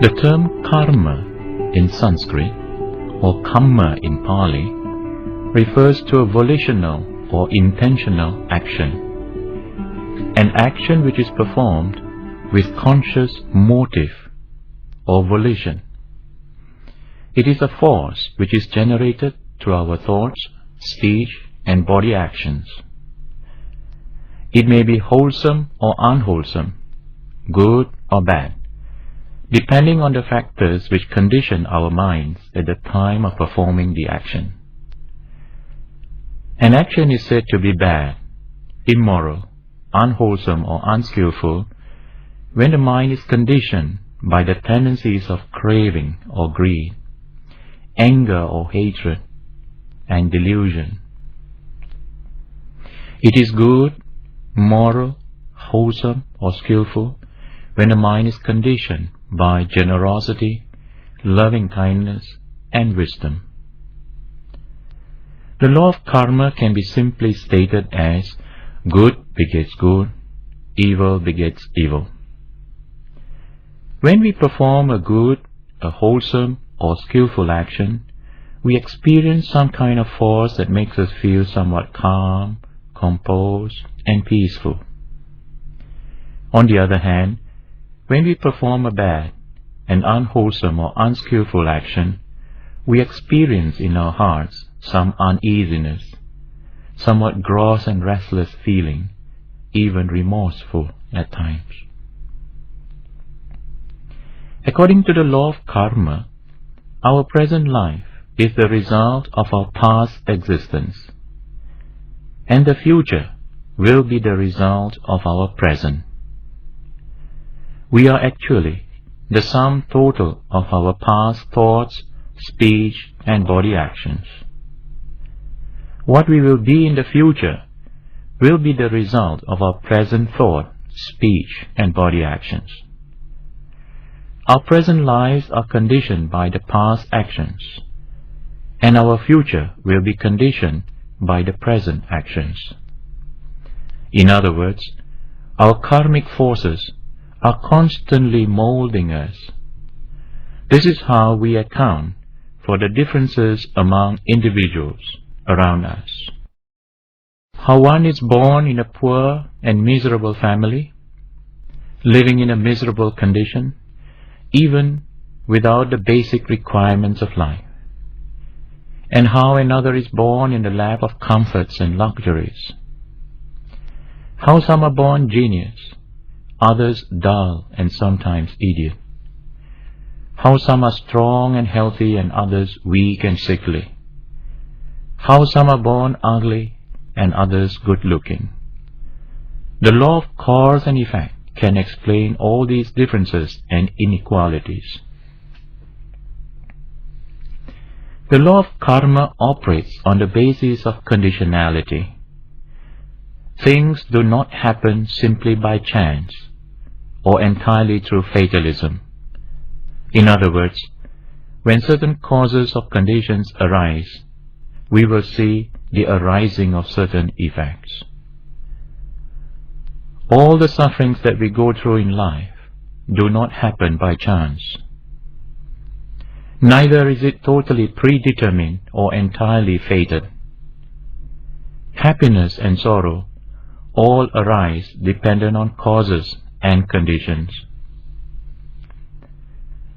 The term karma in Sanskrit or kamma in Pali refers to a volitional or intentional action, an action which is performed with conscious motive or volition. It is a force which is generated through our thoughts, speech and body actions. It may be wholesome or unwholesome, good or bad, depending on the factors which condition our minds at the time of performing the action. An action is said to be bad, immoral, unwholesome or unskillful when the mind is conditioned by the tendencies of craving or greed, anger or hatred, and delusion. It is good, moral, wholesome or skillful when the mind is conditioned by generosity, loving kindness, and wisdom. The law of karma can be simply stated as good begets good, evil begets evil. When we perform a good, a wholesome, or skillful action, we experience some kind of force that makes us feel somewhat calm, composed, and peaceful. On the other hand, when we perform a bad, an unwholesome or unskillful action, we experience in our hearts some uneasiness, somewhat gross and restless feeling, even remorseful at times. According to the law of karma, our present life is the result of our past existence, and the future will be the result of our present. We are actually the sum total of our past thoughts, speech, and body actions. What we will be in the future will be the result of our present thought, speech, and body actions. Our present lives are conditioned by the past actions, and our future will be conditioned by the present actions. In other words, our karmic forces are constantly molding us. This is how we account for the differences among individuals around us. How one is born in a poor and miserable family, living in a miserable condition, even without the basic requirements of life, and how another is born in the lap of comforts and luxuries. How some are born genius, others dull and sometimes idiot. How some are strong and healthy and others weak and sickly. How some are born ugly and others good-looking. The law of cause and effect can explain all these differences and inequalities. The law of karma operates on the basis of conditionality. Things do not happen simply by chance or entirely through fatalism. In other words, when certain causes or conditions arise, we will see the arising of certain effects. All the sufferings that we go through in life do not happen by chance. Neither is it totally predetermined or entirely fated. Happiness and sorrow all arise dependent on causes and conditions.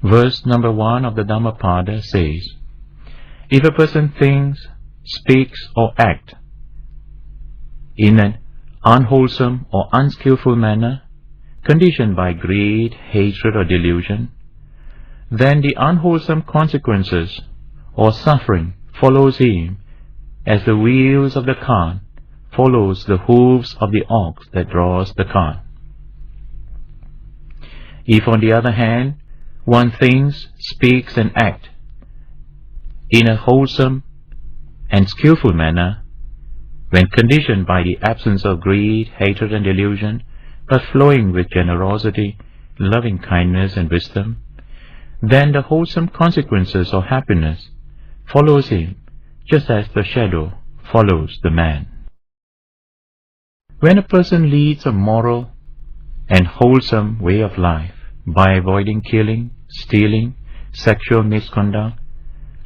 Verse number 1 of the Dhammapada says, if a person thinks, speaks or acts in an unwholesome or unskillful manner, conditioned by greed, hatred or delusion, then the unwholesome consequences or suffering follows him as the wheels of the cart follows the hooves of the ox that draws the cart. If on the other hand, one thinks, speaks and acts in a wholesome and skillful manner, when conditioned by the absence of greed, hatred and delusion, but flowing with generosity, loving kindness and wisdom, then the wholesome consequences or happiness follows him just as the shadow follows the man. When a person leads a moral and wholesome way of life by avoiding killing, stealing, sexual misconduct,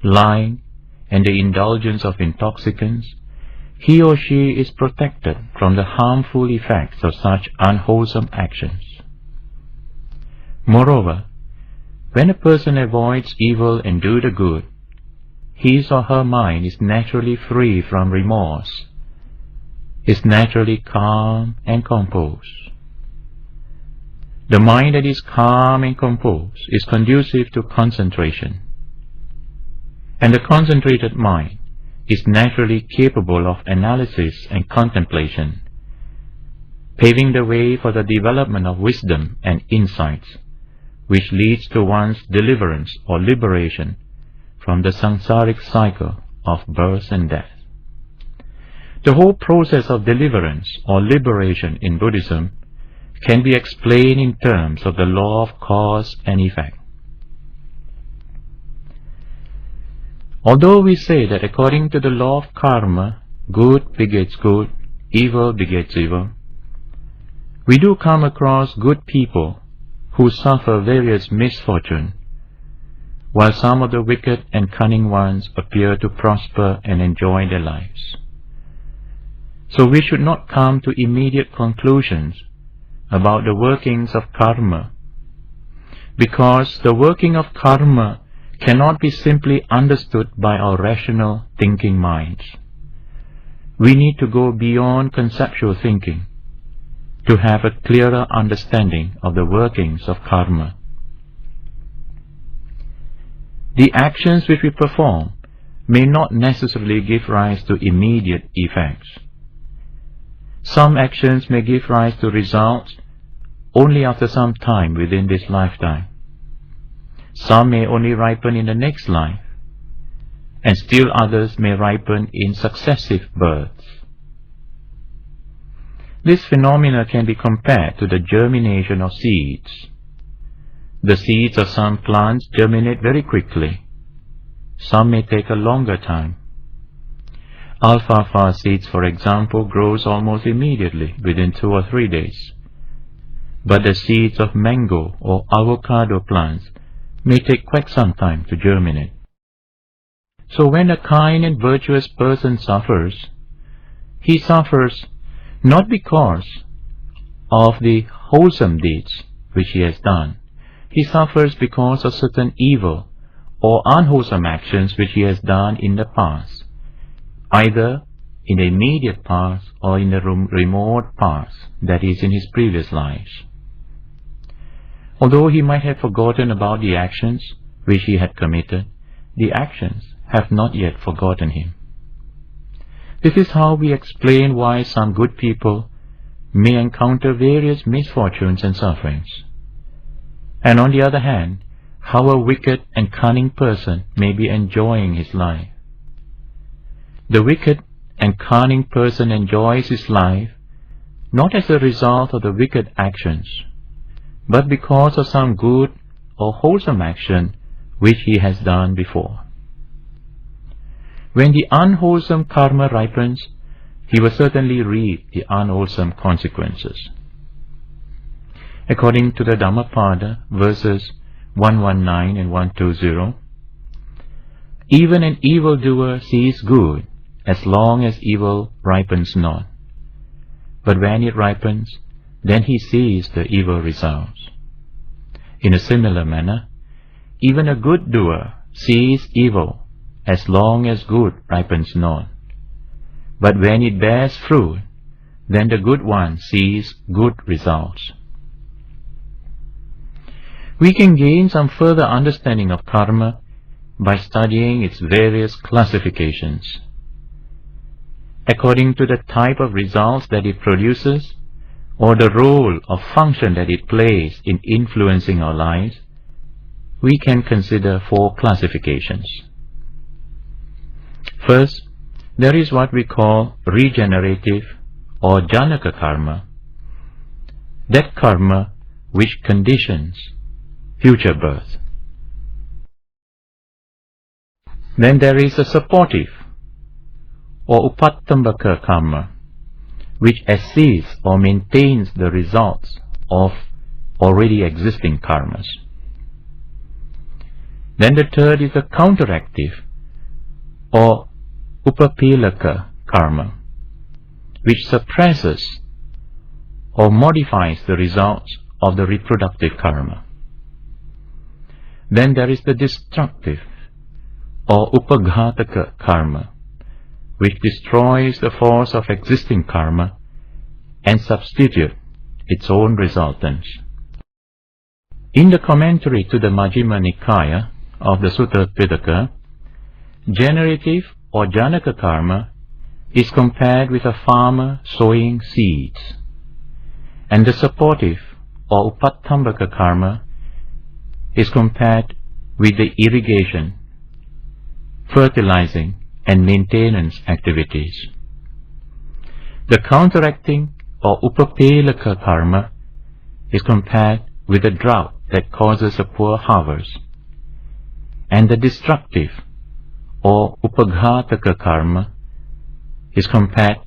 lying, and the indulgence of intoxicants, he or she is protected from the harmful effects of such unwholesome actions. Moreover, when a person avoids evil and do the good, his or her mind is naturally free from remorse, is naturally calm and composed. The mind that is calm and composed is conducive to concentration, and the concentrated mind is naturally capable of analysis and contemplation, paving the way for the development of wisdom and insights, which leads to one's deliverance or liberation from the samsaric cycle of birth and death. The whole process of deliverance or liberation in Buddhism can be explained in terms of the law of cause and effect. Although we say that according to the law of karma, good begets good, evil begets evil, we do come across good people who suffer various misfortune, while some of the wicked and cunning ones appear to prosper and enjoy their lives. So we should not come to immediate conclusions about the workings of karma, because the working of karma cannot be simply understood by our rational thinking minds. We need to go beyond conceptual thinking to have a clearer understanding of the workings of karma. The actions which we perform may not necessarily give rise to immediate effects. Some actions may give rise to results only after some time within this lifetime. Some may only ripen in the next life, and still others may ripen in successive births. This phenomena can be compared to the germination of seeds. The seeds of some plants germinate very quickly. Some may take a longer time. Alfalfa seeds, for example, grows almost immediately within 2 or 3 days. But the seeds of mango or avocado plants may take quite some time to germinate. So when a kind and virtuous person suffers, he suffers not because of the wholesome deeds which he has done. He suffers because of certain evil or unwholesome actions which he has done in the past, either in the immediate past or in the remote past, that is, in his previous lives. Although he might have forgotten about the actions which he had committed, the actions have not yet forgotten him. This is how we explain why some good people may encounter various misfortunes and sufferings, and on the other hand, how a wicked and cunning person may be enjoying his life. The wicked and cunning person enjoys his life not as a result of the wicked actions, but because of some good or wholesome action which he has done before. When the unwholesome karma ripens, he will certainly reap the unwholesome consequences. According to the Dhammapada, verses 119 and 120, even an evildoer sees good as long as evil ripens not. But when it ripens, then he sees the evil results. In a similar manner, even a good doer sees evil as long as good ripens not. But when it bears fruit, then the good one sees good results. We can gain some further understanding of karma by studying its various classifications. According to the type of results that it produces, or the role or function that it plays in influencing our lives, we can consider 4 classifications. First, there is what we call regenerative or janaka karma, that karma which conditions future birth. Then there is a supportive or upattambaka karma, which assists or maintains the results of already existing karmas. Then the third is the counteractive or upapilaka karma, which suppresses or modifies the results of the reproductive karma. Then there is the destructive or upaghataka karma, which destroys the force of existing karma and substitutes its own resultants. In the commentary to the Majjhima Nikaya of the Sutta Pitaka, generative or janaka karma is compared with a farmer sowing seeds, and the supportive or upattambaka karma is compared with the irrigation, fertilizing and maintenance activities. The counteracting or upapelaka karma is compared with a drought that causes a poor harvest, and the destructive or upaghataka karma is compared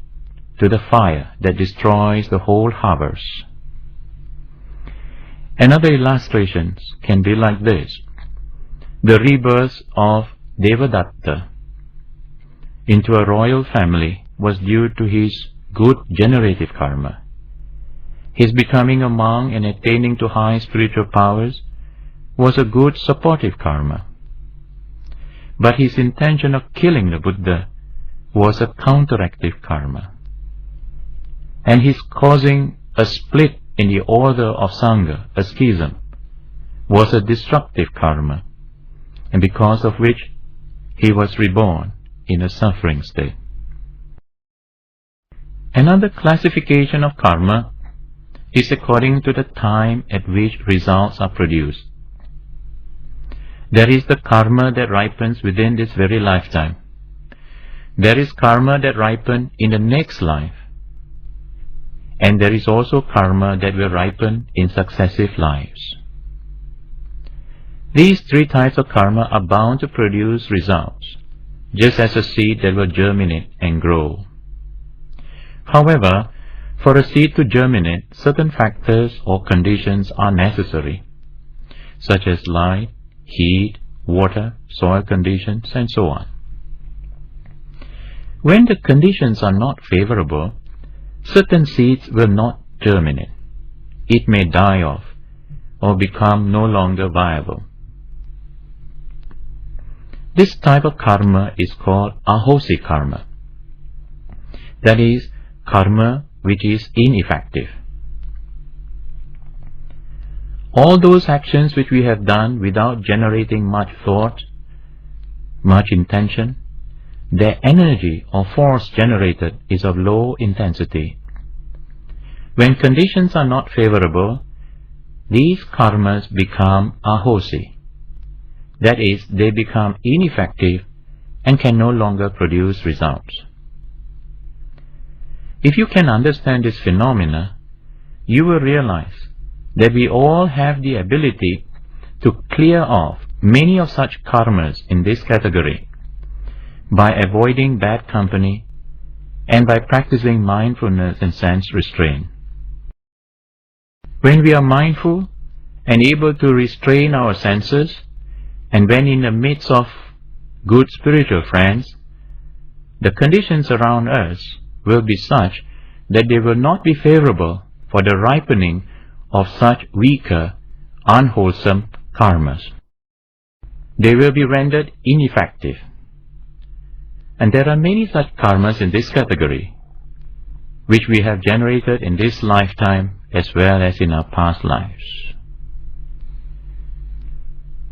to the fire that destroys the whole harvest. Another illustration can be like this. The rebirth of Devadatta into a royal family was due to his good generative karma. His becoming a monk and attaining to high spiritual powers was a good supportive karma. But his intention of killing the Buddha was a counteractive karma. And his causing a split in the order of Sangha, a schism, was a destructive karma, and because of which he was reborn in a suffering state. Another classification of karma is according to the time at which results are produced. There is the karma that ripens within this very lifetime. There is karma that ripens in the next life. And there is also karma that will ripen in successive lives. These three types of karma are bound to produce results, just as a seed that will germinate and grow. However, for a seed to germinate, certain factors or conditions are necessary, such as light, heat, water, soil conditions, and so on. When the conditions are not favorable, certain seeds will not germinate. It may die off or become no longer viable. This type of karma is called ahosi karma. That is, karma which is ineffective. All those actions which we have done without generating much thought, much intention, their energy or force generated is of low intensity. When conditions are not favorable, these karmas become ahosi. That is, they become ineffective and can no longer produce results. If you can understand this phenomena, you will realize that we all have the ability to clear off many of such karmas in this category by avoiding bad company and by practicing mindfulness and sense restraint. When we are mindful and able to restrain our senses, and when in the midst of good spiritual friends, the conditions around us will be such that they will not be favorable for the ripening of such weaker, unwholesome karmas. They will be rendered ineffective. And there are many such karmas in this category, which we have generated in this lifetime as well as in our past lives.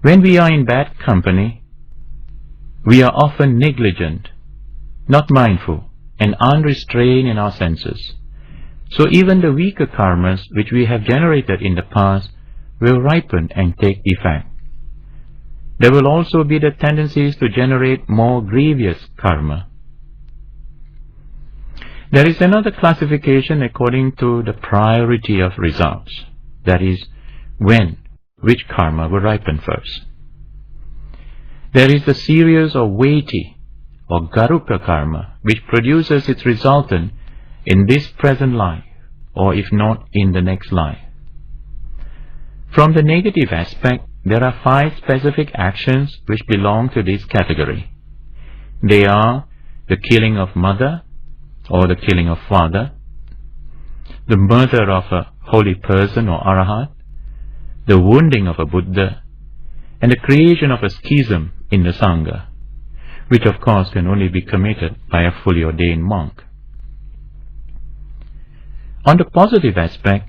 When we are in bad company, we are often negligent, not mindful, and unrestrained in our senses. So even the weaker karmas which we have generated in the past will ripen and take effect. There will also be the tendencies to generate more grievous karma. There is another classification according to the priority of results, that is, which karma will ripen first. There is the series of weighty or garuka karma, which produces its resultant in this present life, or if not in the next life. From the negative aspect, there are 5 specific actions which belong to this category. They are the killing of mother or the killing of father, the murder of a holy person or arahat, the wounding of a Buddha, and the creation of a schism in the Sangha, which of course can only be committed by a fully ordained monk. On the positive aspect,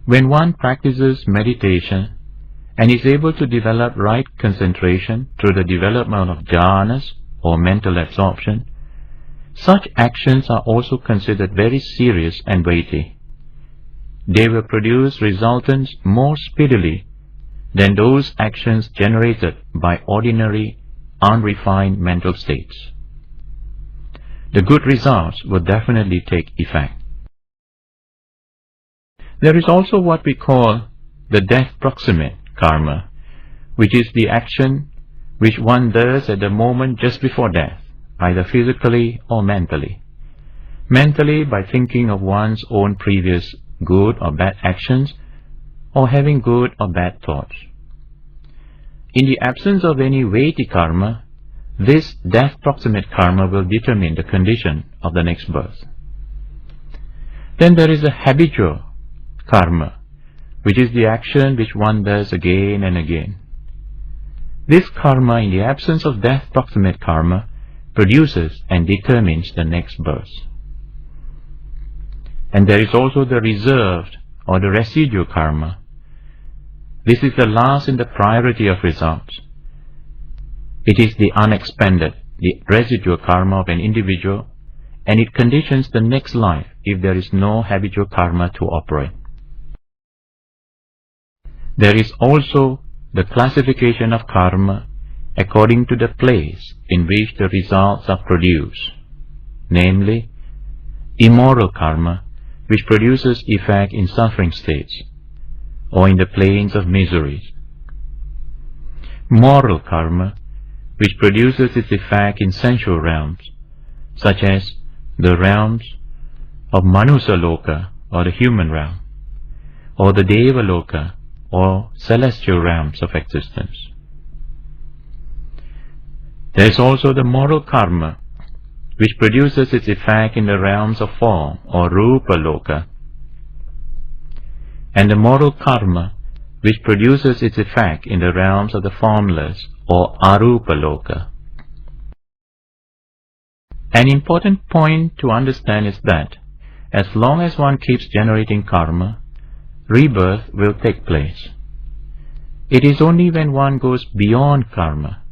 when one practices meditation and is able to develop right concentration through the development of jhanas or mental absorption, such actions are also considered very serious and weighty. They will produce resultants more speedily than those actions generated by ordinary, unrefined mental states. The good results will definitely take effect. There is also what we call the death proximate karma, which is the action which one does at the moment just before death, either physically or mentally. Mentally by thinking of one's own previous good or bad actions, or having good or bad thoughts. In the absence of any weighty karma, this death proximate karma will determine the condition of the next birth. Then there is a habitual karma, which is the action which one does again and again. This karma, in the absence of death proximate karma, produces and determines the next birth. And there is also the reserved or the residual karma. This is the last in the priority of results. It is the unexpended, the residual karma of an individual, and it conditions the next life if there is no habitual karma to operate. There is also the classification of karma according to the place in which the results are produced, namely, immoral karma, which produces effect in suffering states or in the planes of miseries. Moral karma, which produces its effect in sensual realms, such as the realms of Manusa Loka or the human realm, or the Deva Loka or celestial realms of existence. There is also the moral karma, which produces its effect in the realms of form or Rupa Loka, and the moral karma, which produces its effect in the realms of the formless or Arupa Loka. An important point to understand is that as long as one keeps generating karma, rebirth will take place. It is only when one goes beyond karma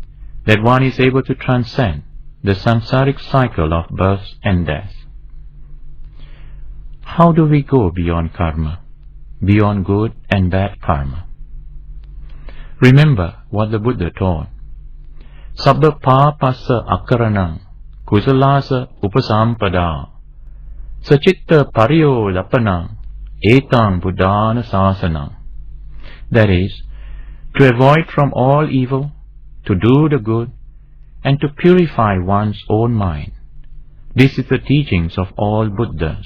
that one is able to transcend the samsaric cycle of birth and death. How do we go beyond karma, beyond good and bad karma? Remember what the Buddha taught. Sabba pāpassa akaranam kusalasa upasampada sacitta pariyo lapanam etang buddhana sasanam. That is, to avoid from all evil, to do the good, and to purify one's own mind. This is the teachings of all Buddhas.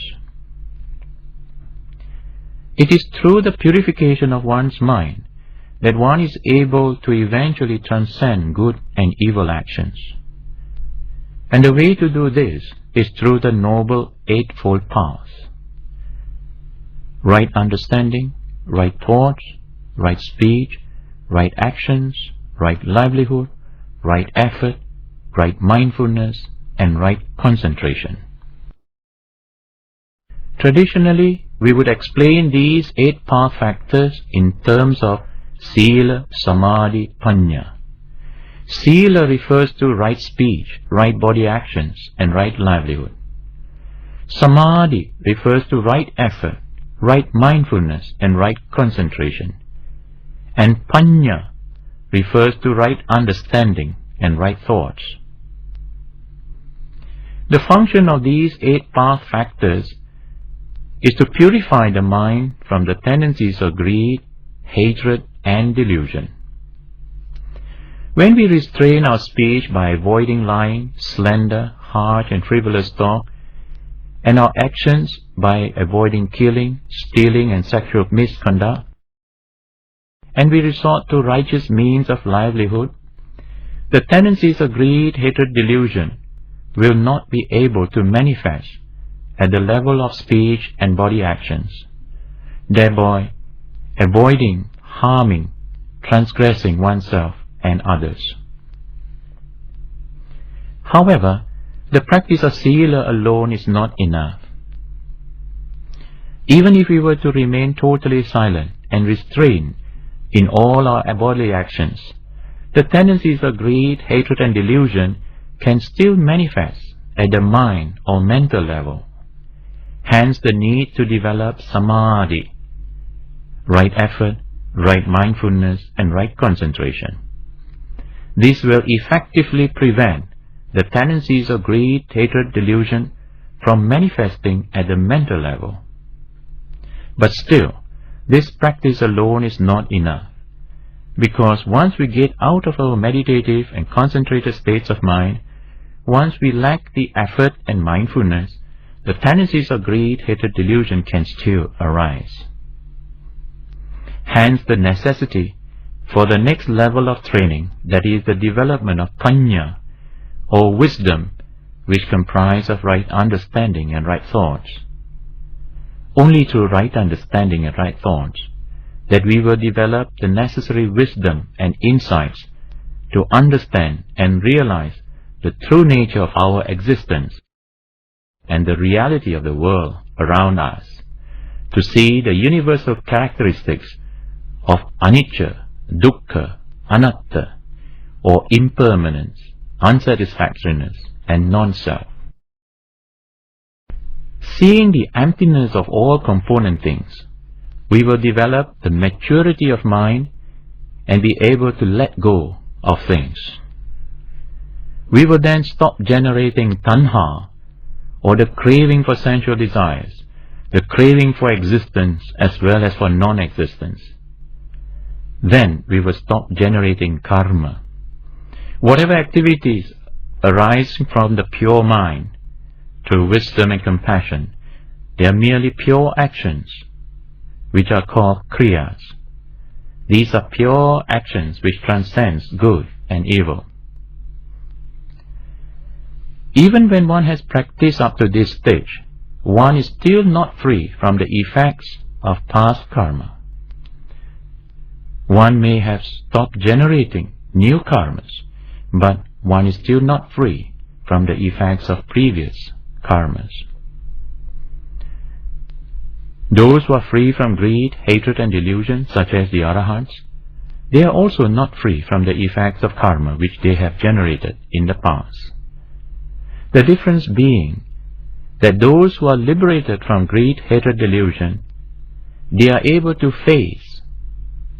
It is through the purification of one's mind that one is able to eventually transcend good and evil actions. And the way to do this is through the Noble Eightfold Path. Right understanding, right thoughts, right speech, right actions, right livelihood, right effort, right mindfulness, and right concentration. Traditionally, we would explain these 8 path factors in terms of Sila, Samadhi, Panya. Sila refers to right speech, right body actions, and right livelihood. Samadhi refers to right effort, right mindfulness, and right concentration. And Panya refers to right understanding and right thoughts. The function of these 8 path factors is to purify the mind from the tendencies of greed, hatred, and delusion. When we restrain our speech by avoiding lying, slander, harsh and frivolous talk, and our actions by avoiding killing, stealing, and sexual misconduct, and we resort to righteous means of livelihood, the tendencies of greed, hatred, delusion will not be able to manifest at the level of speech and body actions, thereby avoiding harming, transgressing oneself and others. However, the practice of Sila alone is not enough. Even if we were to remain totally silent and restrained in all our bodily actions, the tendencies of greed, hatred and delusion can still manifest at the mind or mental level. Hence the need to develop samadhi, right effort, right mindfulness and right concentration. This will effectively prevent the tendencies of greed, hatred, delusion from manifesting at the mental level. But still, this practice alone is not enough, because once we get out of our meditative and concentrated states of mind, once we lack the effort and mindfulness, the tendencies of greed, hatred, delusion can still arise. Hence the necessity for the next level of training, that is the development of panya, or wisdom, which comprise of right understanding and right thoughts. Only through right understanding and right thoughts that we will develop the necessary wisdom and insights to understand and realize the true nature of our existence and the reality of the world around us, to see the universal characteristics of anicca, dukkha, anatta, or impermanence, unsatisfactoriness and non-self. Seeing the emptiness of all component things, we will develop the maturity of mind and be able to let go of things. We will then stop generating tanha, or the craving for sensual desires, the craving for existence as well as for non-existence. Then we will stop generating karma. Whatever activities arise from the pure mind, through wisdom and compassion, they are merely pure actions, which are called kriyas. These are pure actions which transcends good and evil. Even when one has practiced up to this stage, one is still not free from the effects of past karma. One may have stopped generating new karmas, but one is still not free from the effects of previous karmas. Those who are free from greed, hatred and delusion, such as the arahants, they are also not free from the effects of karma which they have generated in the past. The difference being that those who are liberated from greed, hatred, delusion, they are able to face,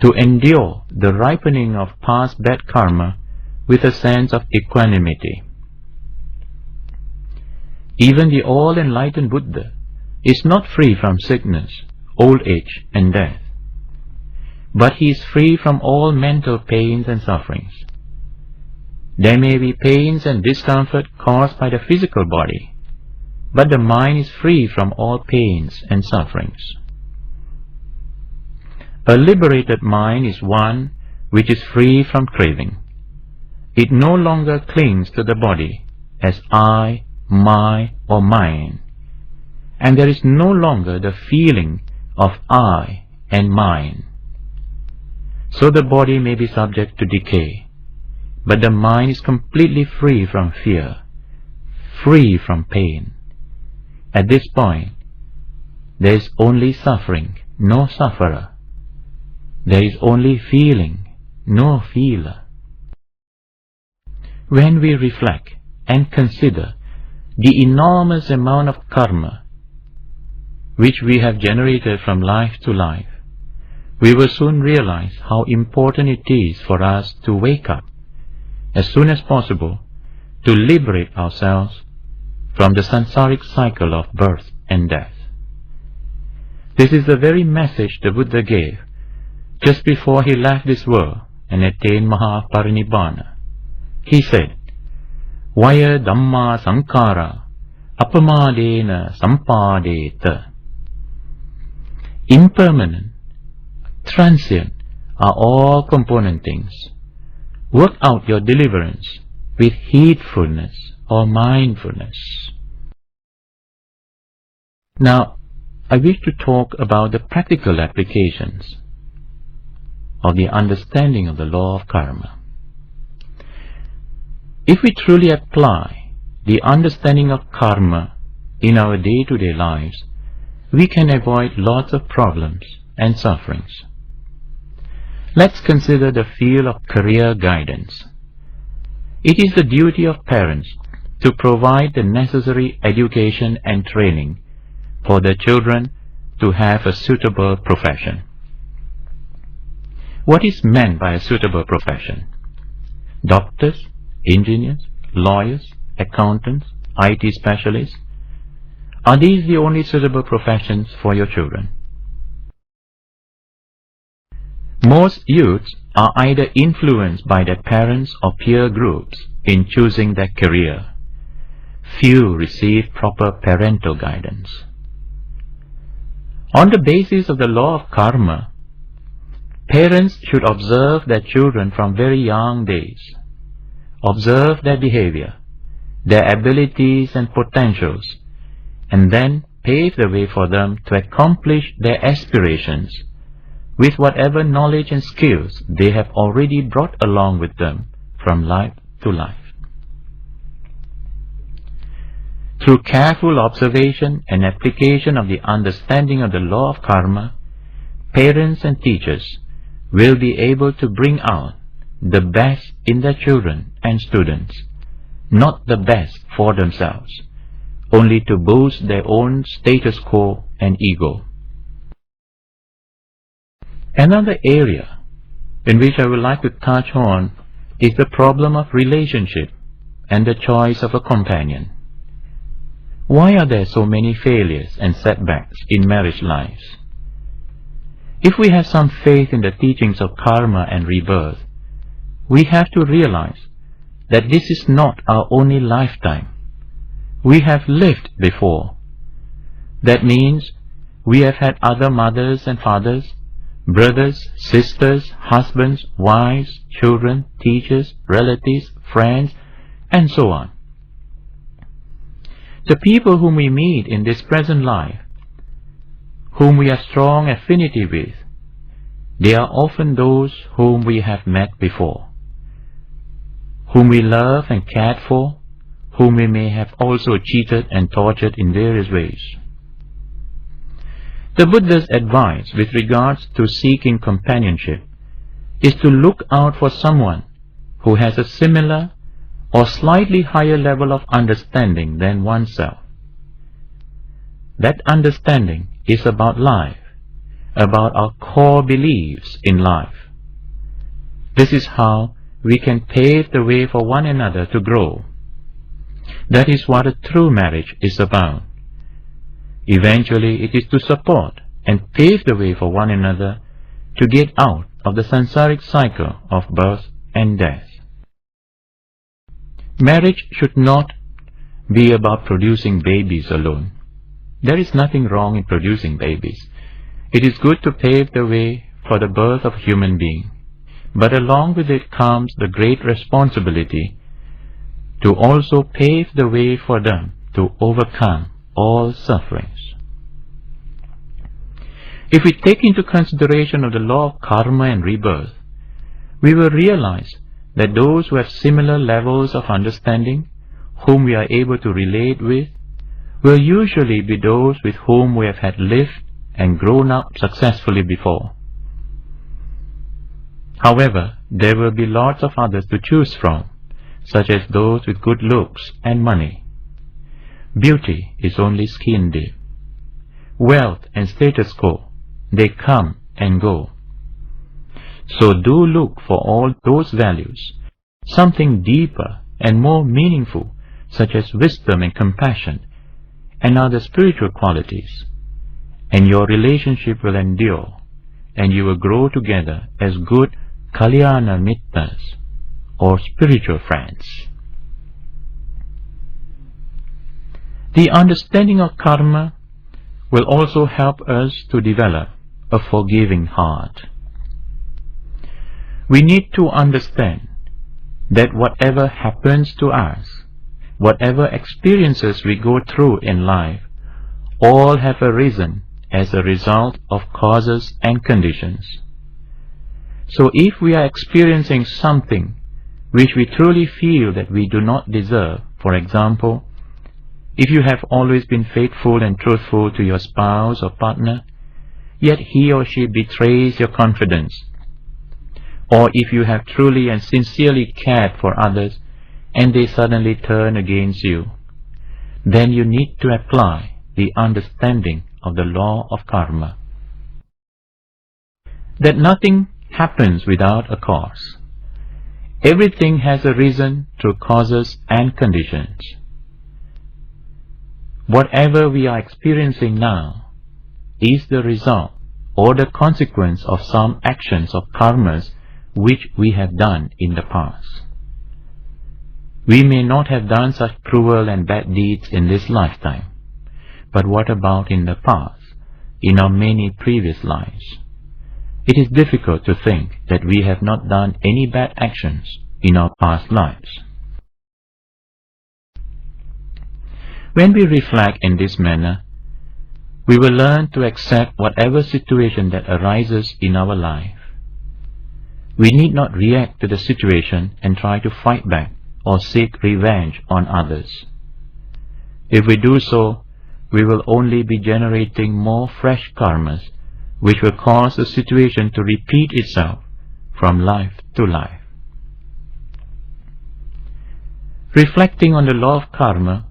to endure the ripening of past bad karma with a sense of equanimity. Even the all-enlightened Buddha is not free from sickness, old age and death, but he is free from all mental pains and sufferings. There may be pains and discomfort caused by the physical body, but the mind is free from all pains and sufferings. A liberated mind is one which is free from craving. It no longer clings to the body as I, my or mine, and there is no longer the feeling of I and mine. So the body may be subject to decay, but the mind is completely free from fear, free from pain. At this point, there is only suffering, no sufferer. There is only feeling, no feeler. When we reflect and consider the enormous amount of karma which we have generated from life to life, we will soon realize how important it is for us to wake up as soon as possible to liberate ourselves from the samsaric cycle of birth and death. This is the very message the Buddha gave just before he left this world and attained Mahaparinibbana. He said, Vaya Dhamma Sankara Apamadena Sampadeta. Impermanent, transient are all component things. Work out your deliverance with heedfulness or mindfulness. Now, I wish to talk about the practical applications of the understanding of the law of karma. If we truly apply the understanding of karma in our day-to-day lives, we can avoid lots of problems and sufferings. Let's consider the field of career guidance. It is the duty of parents to provide the necessary education and training for their children to have a suitable profession. What is meant by a suitable profession? Doctors, engineers, lawyers, accountants, IT specialists? Are these the only suitable professions for your children? Most youths are either influenced by their parents or peer groups in choosing their career. Few receive proper parental guidance. On the basis of the law of karma, parents should observe their children from very young days. Observe their behavior, their abilities and potentials, and then pave the way for them to accomplish their aspirations with whatever knowledge and skills they have already brought along with them from life to life. Through careful observation and application of the understanding of the law of karma, parents and teachers will be able to bring out the best in their children and students, not the best for themselves, only to boost their own status quo and ego. Another area in which I would like to touch on is the problem of relationship and the choice of a companion. Why are there so many failures and setbacks in marriage lives? If we have some faith in the teachings of karma and rebirth, we have to realize that this is not our only lifetime. We have lived before. That means we have had other mothers and fathers, brothers, sisters, husbands, wives, children, teachers, relatives, friends, and so on. The people whom we meet in this present life, whom we have strong affinity with, they are often those whom we have met before, whom we love and cared for, whom we may have also cheated and tortured in various ways. The Buddha's advice with regards to seeking companionship is to look out for someone who has a similar or slightly higher level of understanding than oneself. That understanding is about life, about our core beliefs in life. This is how we can pave the way for one another to grow. That is what a true marriage is about. Eventually it is to support and pave the way for one another to get out of the samsaric cycle of birth and death. Marriage should not be about producing babies alone. There is nothing wrong in producing babies. It is good to pave the way for the birth of a human being, but along with it comes the great responsibility to also pave the way for them to overcome all sufferings. If we take into consideration of the law of karma and rebirth, we will realize that those who have similar levels of understanding, whom we are able to relate with, will usually be those with whom we have had lived and grown up successfully before. However, there will be lots of others to choose from, such as those with good looks and money. Beauty is only skin deep. Wealth and status quo, they come and go. So do look for all those values, something deeper and more meaningful, such as wisdom and compassion, and other spiritual qualities, and your relationship will endure, and you will grow together as good kalyana mittas, or spiritual friends. The understanding of karma will also help us to develop a forgiving heart. We need to understand that whatever happens to us, whatever experiences we go through in life, all have arisen as a result of causes and conditions. So if we are experiencing something which we truly feel that we do not deserve, for example, if you have always been faithful and truthful to your spouse or partner, yet he or she betrays your confidence, or if you have truly and sincerely cared for others and they suddenly turn against you, then you need to apply the understanding of the law of karma. That nothing happens without a cause. Everything has a reason through causes and conditions. Whatever we are experiencing now is the result or the consequence of some actions of karmas which we have done in the past. We may not have done such cruel and bad deeds in this lifetime, but what about in the past, in our many previous lives? It is difficult to think that we have not done any bad actions in our past lives. When we reflect in this manner, we will learn to accept whatever situation that arises in our life. We need not react to the situation and try to fight back or seek revenge on others. If we do so, we will only be generating more fresh karmas, which will cause the situation to repeat itself from life to life. Reflecting on the law of karma,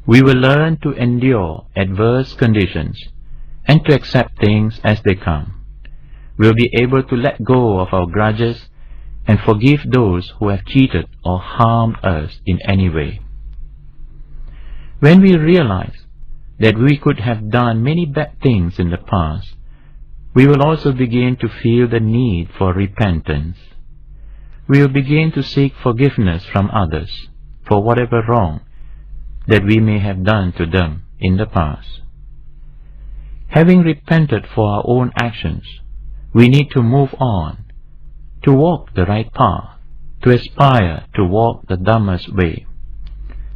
we will learn to endure adverse conditions and to accept things as they come. We will be able to let go of our grudges and forgive those who have cheated or harmed us in any way. When we realize that we could have done many bad things in the past, we will also begin to feel the need for repentance. We will begin to seek forgiveness from others for whatever wrong that we may have done to them in the past. Having repented for our own actions, we need to move on, to walk the right path, to aspire to walk the Dhamma's way.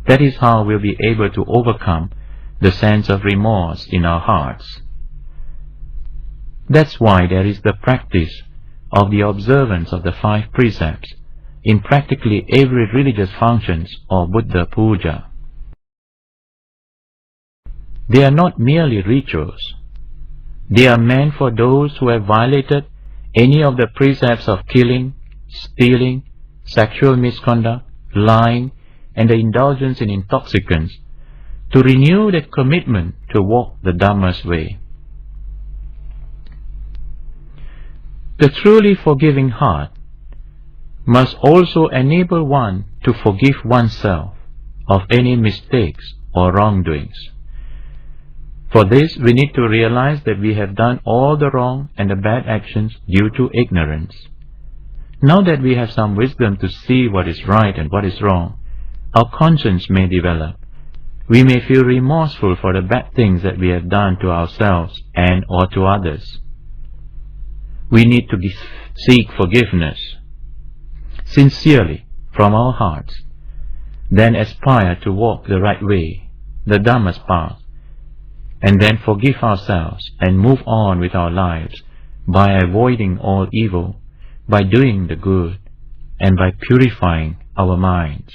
That is how we'll be able to overcome the sense of remorse in our hearts. That's why there is the practice of the observance of the 5 precepts in practically every religious functions or Buddha puja. They are not merely rituals. They are meant for those who have violated any of the precepts of killing, stealing, sexual misconduct, lying, and the indulgence in intoxicants, to renew that commitment to walk the Dhamma's way. The truly forgiving heart must also enable one to forgive oneself of any mistakes or wrongdoings. For this, we need to realize that we have done all the wrong and the bad actions due to ignorance. Now that we have some wisdom to see what is right and what is wrong, our conscience may develop. We may feel remorseful for the bad things that we have done to ourselves and or to others. We need to seek forgiveness sincerely from our hearts, then aspire to walk the right way, the Dhamma's path, and then forgive ourselves and move on with our lives by avoiding all evil, by doing the good, and by purifying our minds.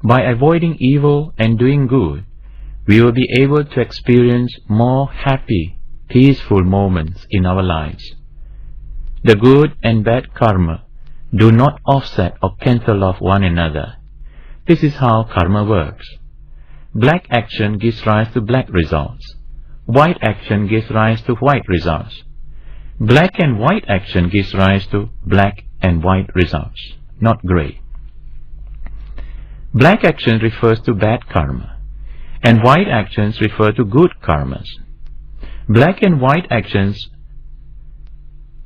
By avoiding evil and doing good, we will be able to experience more happy, peaceful moments in our lives. The good and bad karma do not offset or cancel off one another. This is how karma works. Black action gives rise to black results. White action gives rise to white results. Black and white action gives rise to black and white results, not grey. Black action refers to bad karma, and white actions refer to good karmas. Black and white actions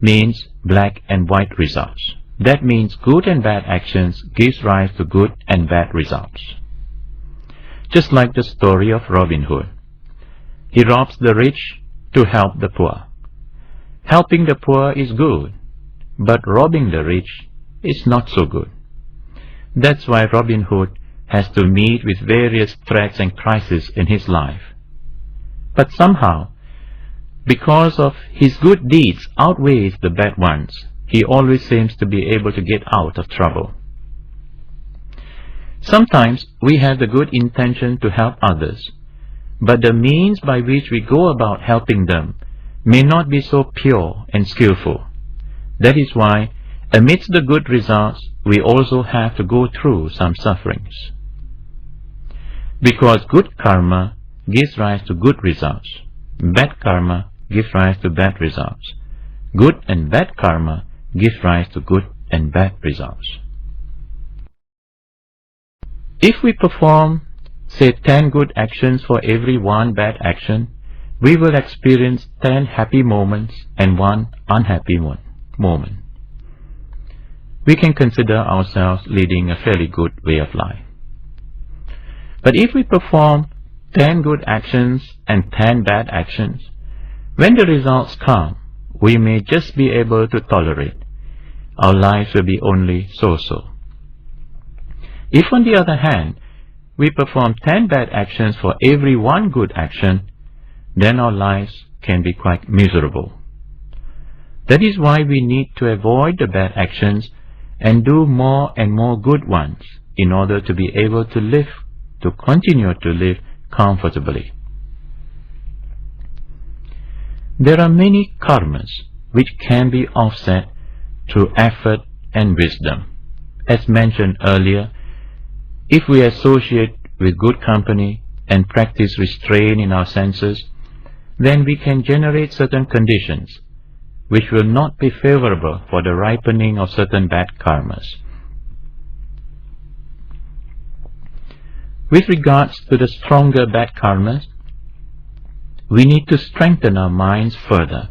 means black and white results. That means good and bad actions gives rise to good and bad results. Just like the story of Robin Hood. He robs the rich to help the poor. Helping the poor is good, but robbing the rich is not so good. That's why Robin Hood has to meet with various threats and crises in his life. But somehow, because of his good deeds outweighs the bad ones, he always seems to be able to get out of trouble. Sometimes we have the good intention to help others, but the means by which we go about helping them may not be so pure and skillful. That is why, amidst the good results, we also have to go through some sufferings. Because good karma gives rise to good results, bad karma gives rise to bad results. Good and bad karma gives rise to good and bad results. If we perform, say, 10 good actions for every 1 bad action, we will experience 10 happy moments and 1 unhappy moment. We can consider ourselves leading a fairly good way of life. But if we perform 10 good actions and 10 bad actions, when the results come, we may just be able to tolerate. Our lives will be only so-so. If, on the other hand, we perform 10 bad actions for every 1 good action, then our lives can be quite miserable. That is why we need to avoid the bad actions and do more and more good ones in order to be able to continue to live comfortably. There are many karmas which can be offset through effort and wisdom. As mentioned earlier, if we associate with good company and practice restraint in our senses, then we can generate certain conditions which will not be favorable for the ripening of certain bad karmas. With regards to the stronger bad karmas, we need to strengthen our minds further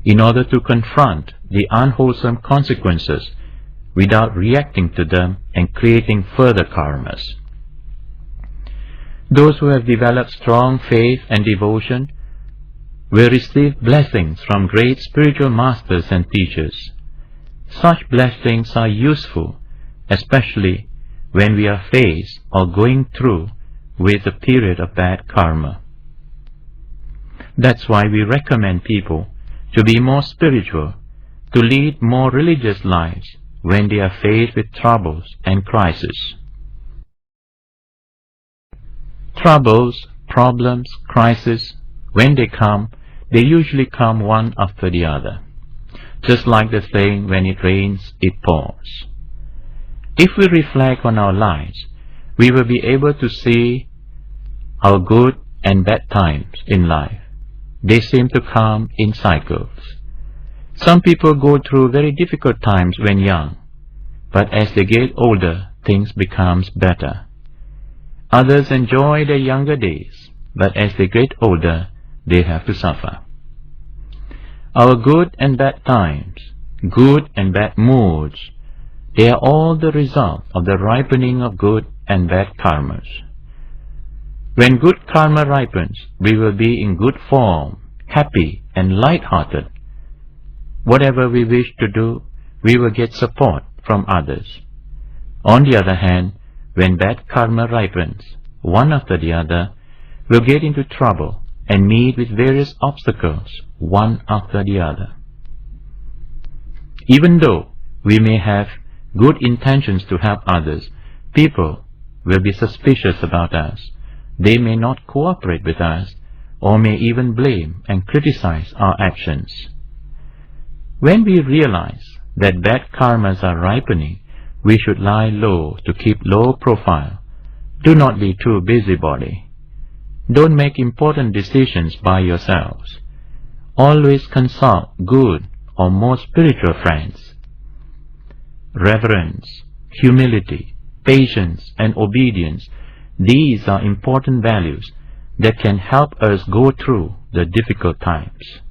in order to confront the unwholesome consequences without reacting to them and creating further karmas. Those who have developed strong faith and devotion will receive blessings from great spiritual masters and teachers. Such blessings are useful, especially when we are faced or going through with a period of bad karma. That's why we recommend people to be more spiritual, to lead more religious lives when they are faced with troubles and crises. Troubles, problems, crises, when they come, they usually come one after the other. Just like the saying, when it rains, it pours. If we reflect on our lives, we will be able to see our good and bad times in life. They seem to come in cycles. Some people go through very difficult times when young, but as they get older, things become better. Others enjoy their younger days, but as they get older, they have to suffer. Our good and bad times, good and bad moods, they are all the result of the ripening of good and bad karmas. When good karma ripens, we will be in good form, happy and light-hearted. Whatever we wish to do, we will get support from others. On the other hand, when bad karma ripens, one after the other, we'll get into trouble and meet with various obstacles, one after the other. Even though we may have good intentions to help others, people will be suspicious about us. They may not cooperate with us, or may even blame and criticize our actions. When we realize that bad karmas are ripening, we should lie low to keep low profile. Do not be too busybody. Don't make important decisions by yourselves. Always consult good or more spiritual friends. Reverence, humility, patience and obedience, these are important values that can help us go through the difficult times.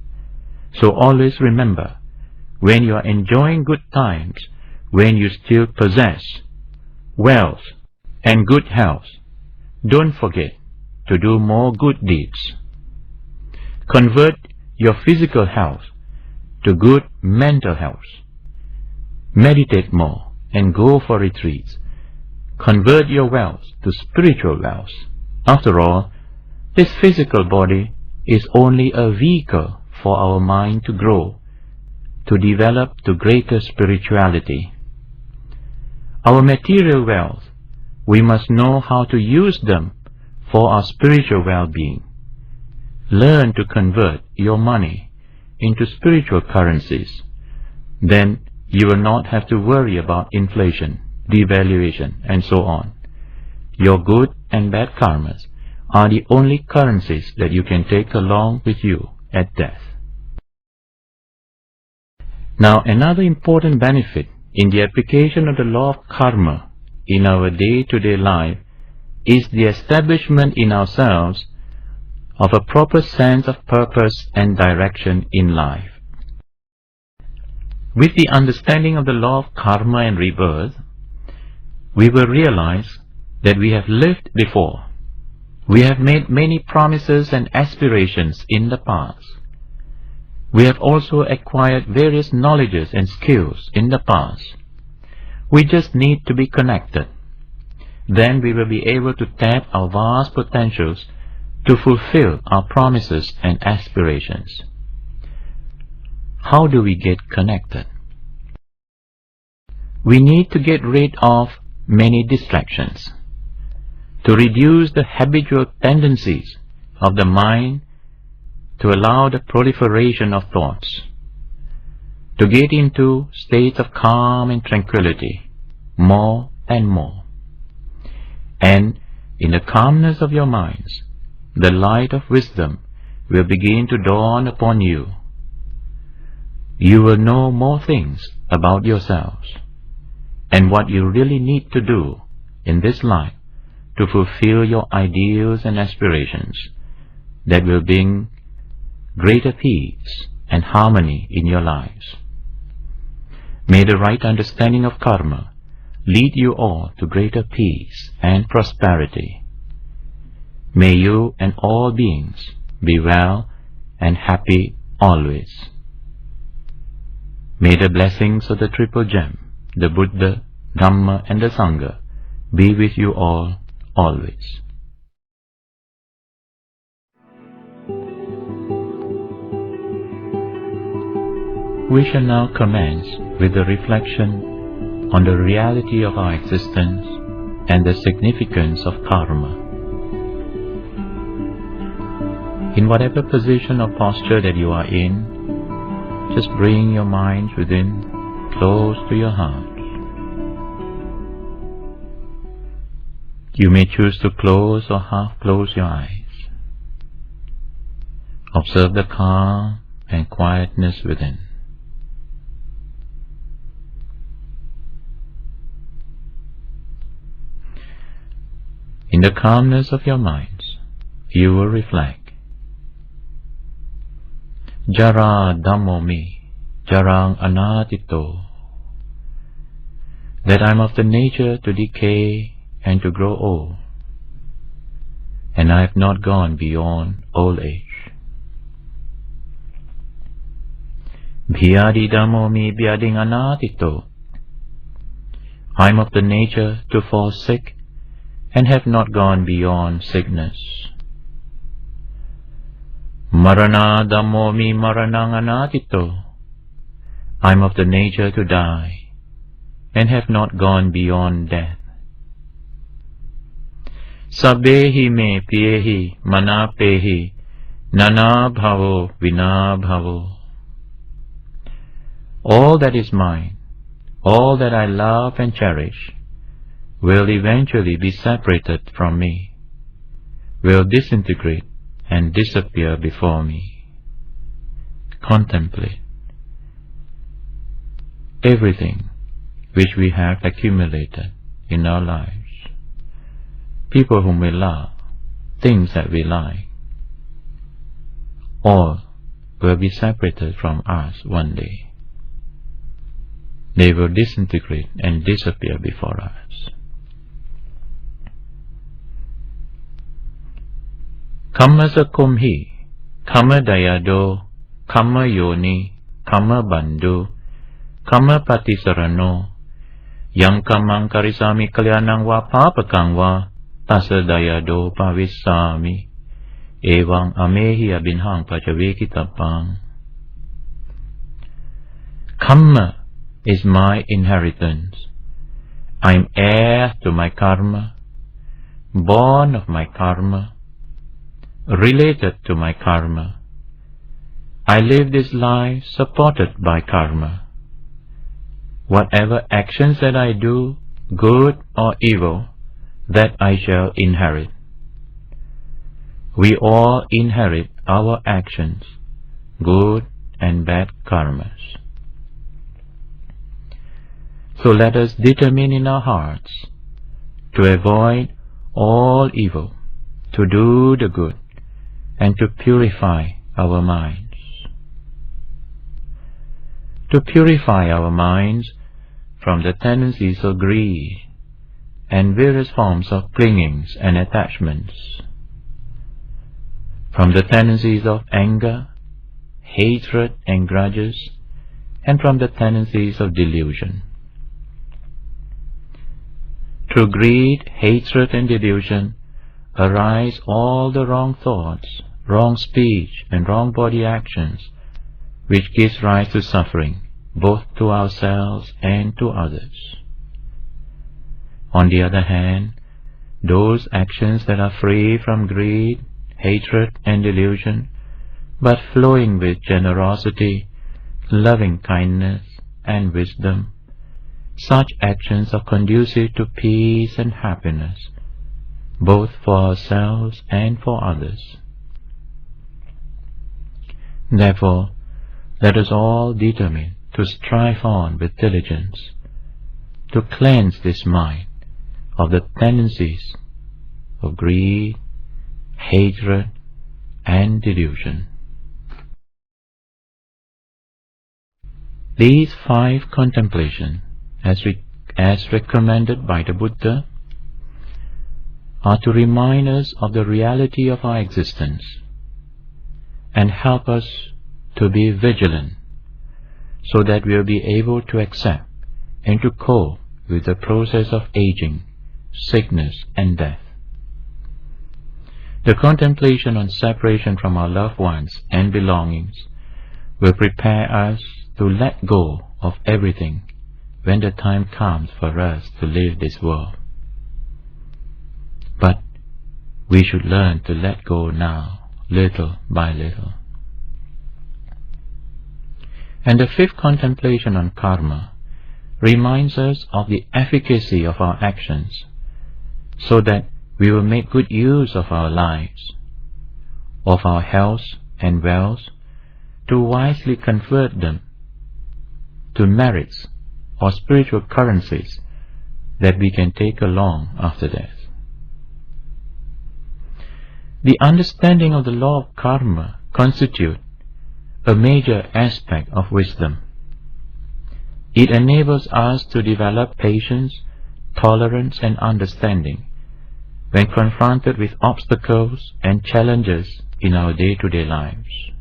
So always remember, when you are enjoying good times, when you still possess wealth and good health, don't forget to do more good deeds. Convert your physical health to good mental health. Meditate more and go for retreats. Convert your wealth to spiritual wealth. After all, this physical body is only a vehicle for our mind to grow, to develop to greater spirituality. Our material wealth, we must know how to use them for our spiritual well-being. Learn to convert your money into spiritual currencies. Then you will not have to worry about inflation, devaluation, and so on. Your good and bad karmas are the only currencies that you can take along with you at death. Now, another important benefit in the application of the law of karma in our day-to-day life is the establishment in ourselves of a proper sense of purpose and direction in life. With the understanding of the law of karma and rebirth, we will realize that we have lived before. We have made many promises and aspirations in the past. We have also acquired various knowledges and skills in the past. We just need to be connected. Then we will be able to tap our vast potentials to fulfill our promises and aspirations. How do we get connected? We need to get rid of many distractions, to reduce the habitual tendencies of the mind, to allow the proliferation of thoughts, to get into states of calm and tranquility, more and more. And in the calmness of your minds, the light of wisdom will begin to dawn upon you. You will know more things about yourselves and what you really need to do in this life to fulfill your ideals and aspirations that will bring greater peace and harmony in your lives. May the right understanding of karma lead you all to greater peace and prosperity. May you and all beings be well and happy always. May the blessings of the Triple Gem, the Buddha, Dhamma, and the Sangha be with you all always. We shall now commence with the reflection on the reality of our existence and the significance of karma. In whatever position or posture that you are in, just bring your mind within, close to your heart. You may choose to close or half close your eyes. Observe the calm and quietness within. In the calmness of your minds, you will reflect. Jara Dhammo mi, Jarang Anatito, that I am of the nature to decay and to grow old, and I have not gone beyond old age. Bhyadi Dhammo mi Bhyading Anatito, I am of the nature to fall sick and have not gone beyond sickness. Marana Dhammo mi Maranang Anatito, I am of the nature to die and have not gone beyond death. Sabbehi me piyehi manapehi nana bhavo vina bhavo. All that is mine, all that I love and cherish, will eventually be separated from me, will disintegrate and disappear before me. Contemplate everything which we have accumulated in our lives, people whom we love, things that we like, all will be separated from us one day. They will disintegrate and disappear before us. Kamma sakumhi, kamma dayado, kamma yoni, Kamma Bandhu, Kamma Patisarano, Yang Kamang Karisami Kalyanang Va Papakang Va, Tasadayado Pavissami, Evang Amehi Abinhang Pachavikitapang. Kamma is my inheritance. I am heir to my karma, born of my karma, related to my karma. I live this life supported by karma. Whatever actions that I do, good or evil, that I shall inherit. We all inherit our actions, good and bad karmas. So let us determine in our hearts to avoid all evil, to do the good, and to purify our minds. To purify our minds from the tendencies of greed and various forms of clingings and attachments, from the tendencies of anger, hatred and grudges, and from the tendencies of delusion. Through greed, hatred and delusion arise all the wrong thoughts, wrong speech and wrong body actions, which gives rise to suffering, both to ourselves and to others. On the other hand, those actions that are free from greed, hatred and delusion, but flowing with generosity, loving kindness and wisdom, such actions are conducive to peace and happiness, both for ourselves and for others. Therefore, let us all determine to strive on with diligence, to cleanse this mind of the tendencies of greed, hatred, and delusion. These 5 contemplations, as recommended by the Buddha, are to remind us of the reality of our existence and help us to be vigilant, so that we will be able to accept and to cope with the process of aging, sickness and death. The contemplation on separation from our loved ones and belongings will prepare us to let go of everything when the time comes for us to leave this world. But we should learn to let go now, little by little. And the 5th contemplation on karma reminds us of the efficacy of our actions, so that we will make good use of our lives, of our health and wealth, to wisely convert them to merits or spiritual currencies that we can take along after death. The understanding of the law of karma constitutes a major aspect of wisdom. It enables us to develop patience, tolerance and understanding when confronted with obstacles and challenges in our day-to-day lives.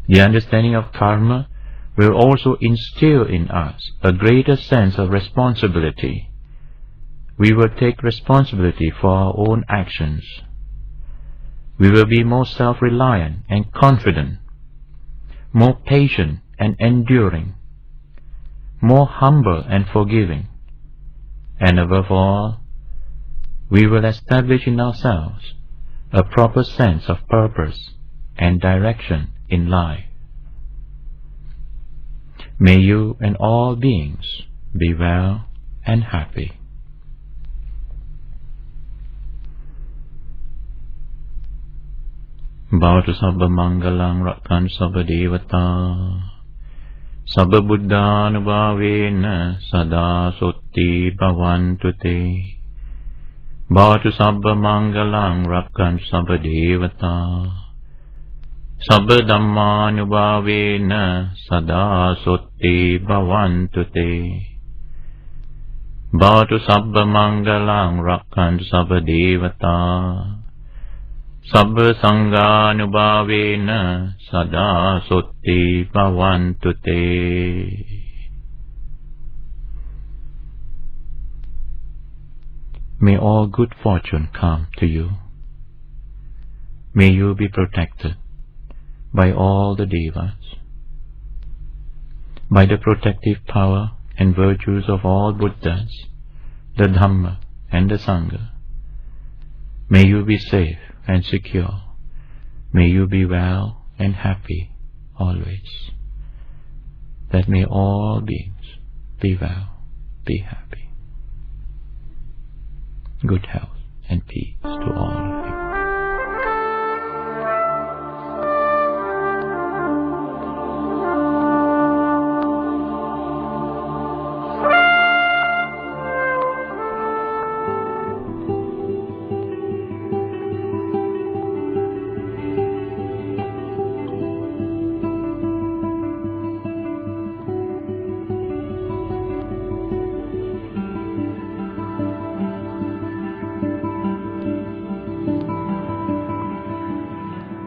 The understanding of karma will also instill in us a greater sense of responsibility. We will take responsibility for our own actions. We will be more self-reliant and confident, more patient and enduring, more humble and forgiving, and above all, we will establish in ourselves a proper sense of purpose and direction in life. May you and all beings be well and happy. Bhavatu sabba mangalang rakkan sabba devata sabba buddhanubhavena sada sotti bhavantu te. Bhavatu sabba mangalang rakkan sabba devata sabba dhammanubhavena sada sotti bhavantu te. Bhavatu sabba mangalang rakkan sabba devata Sabba Sanghanubhavena Sada Sotti Bhavantu Te. May all good fortune come to you. May you be protected by all the devas, by the protective power and virtues of all Buddhas, the Dhamma and the Sangha. May you be safe and secure. May you be well and happy always. That may all beings be well, be happy. Good health and peace to all.